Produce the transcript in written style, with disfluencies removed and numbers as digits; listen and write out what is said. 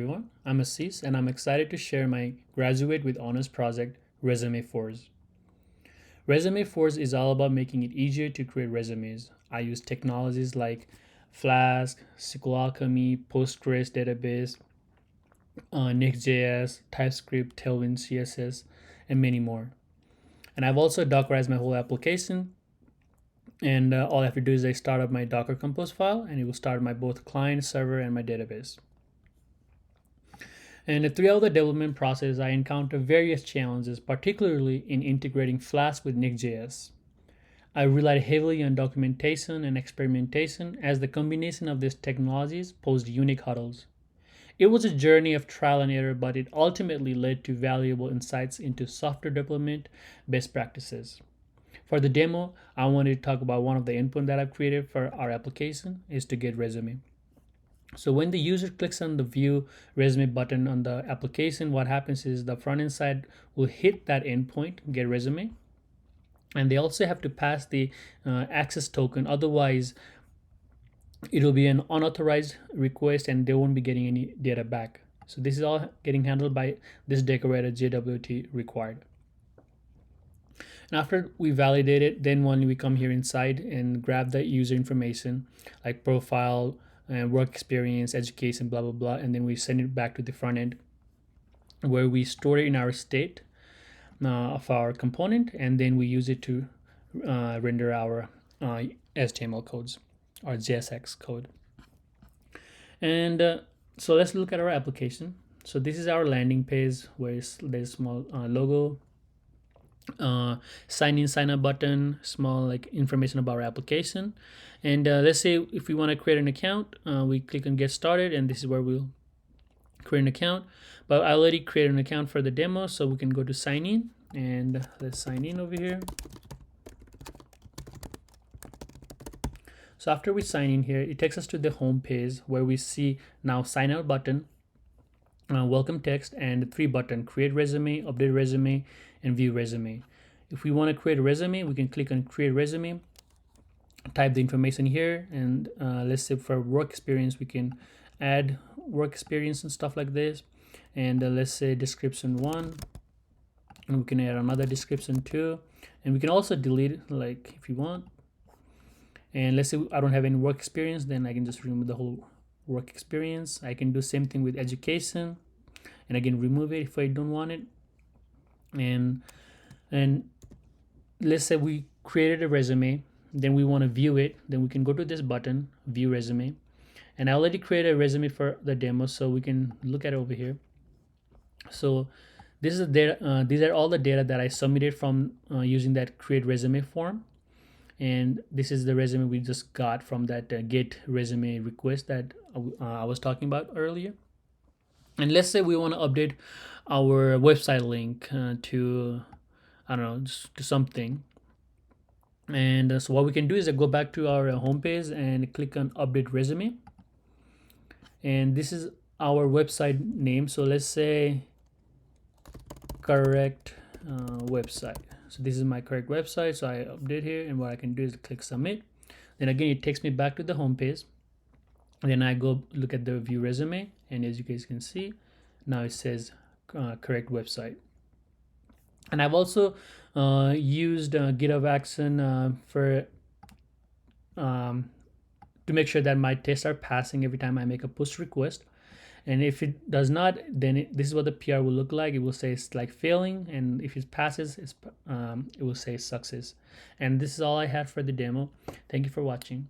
Everyone, I'm Ashish and I'm excited to share my graduate with honors project, Resume Force. Resume Force is all about making it easier to create resumes. I use technologies like Flask, SQL Alchemy, Postgres database, Next.js, TypeScript, Tailwind CSS, and many more. And I've also Dockerized my whole application. And all I have to do is I start up my Docker Compose file, and it will start my both client, server, and my database. And throughout the development process, I encounter various challenges, particularly in integrating Flask with Next.js. I relied heavily on documentation and experimentation as the combination of these technologies posed unique hurdles. It was a journey of trial and error, but it ultimately led to valuable insights into software development best practices. For the demo, I wanted to talk about one of the input that I've created for our application is to get resume. So when the user clicks on the view resume button on the application, what happens is the front end side will hit that endpoint, get resume, and they also have to pass the access token. Otherwise, it will be an unauthorized request and they won't be getting any data back. So this is all getting handled by this decorator JWT required. And after we validate it, then when we come here inside and grab the user information like profile, and work experience, education, blah blah blah, and then we send it back to the front end where we store it in our state of our component, and then we use it to render our HTML codes or JSX code. And so let's look at our application. So this is our landing page where there's small logo, sign in, sign up button, small like information about our application. And let's say if we want to create an account, we click on get started, and this is where we'll create an account. But I already created an account for the demo, so we can go to sign in, and let's sign in over here. So after we sign in here, it takes us to the home page where we see now sign out button, welcome text, and 3 button: create resume, update resume, and view resume. If we want to create a resume, we can click on create resume, type the information here, and let's say for work experience we can add work experience and stuff like this. And let's say description 1, and we can add another description 2, and we can also delete it like if you want. And let's say I don't have any work experience, then I can just remove the whole work experience. I can do same thing with education, and again remove it if I don't want it. And let's say we created a resume, then we want to view it, then we can go to this button, view resume. And I already created a resume for the demo, so we can look at it over here. So this is the data, these are all the data that I submitted from using that create resume form. And this is the resume we just got from that get resume request that I was talking about earlier. And let's say we want to update our website link to, I don't know, just to something. And so what we can do is go back to our homepage and click on update resume. And this is our website name. So let's say correct website. So this is my correct website. So I update here, and what I can do is click submit. Then again, it takes me back to the homepage. Then I go look at the view resume, and as you guys can see, now it says correct website. And I've also used GitHub Action for to make sure that my tests are passing every time I make a push request. And if it does not, then this is what the PR will look like. It will say it's like failing, and if it passes, it will say success. And this is all I had for the demo. Thank you for watching.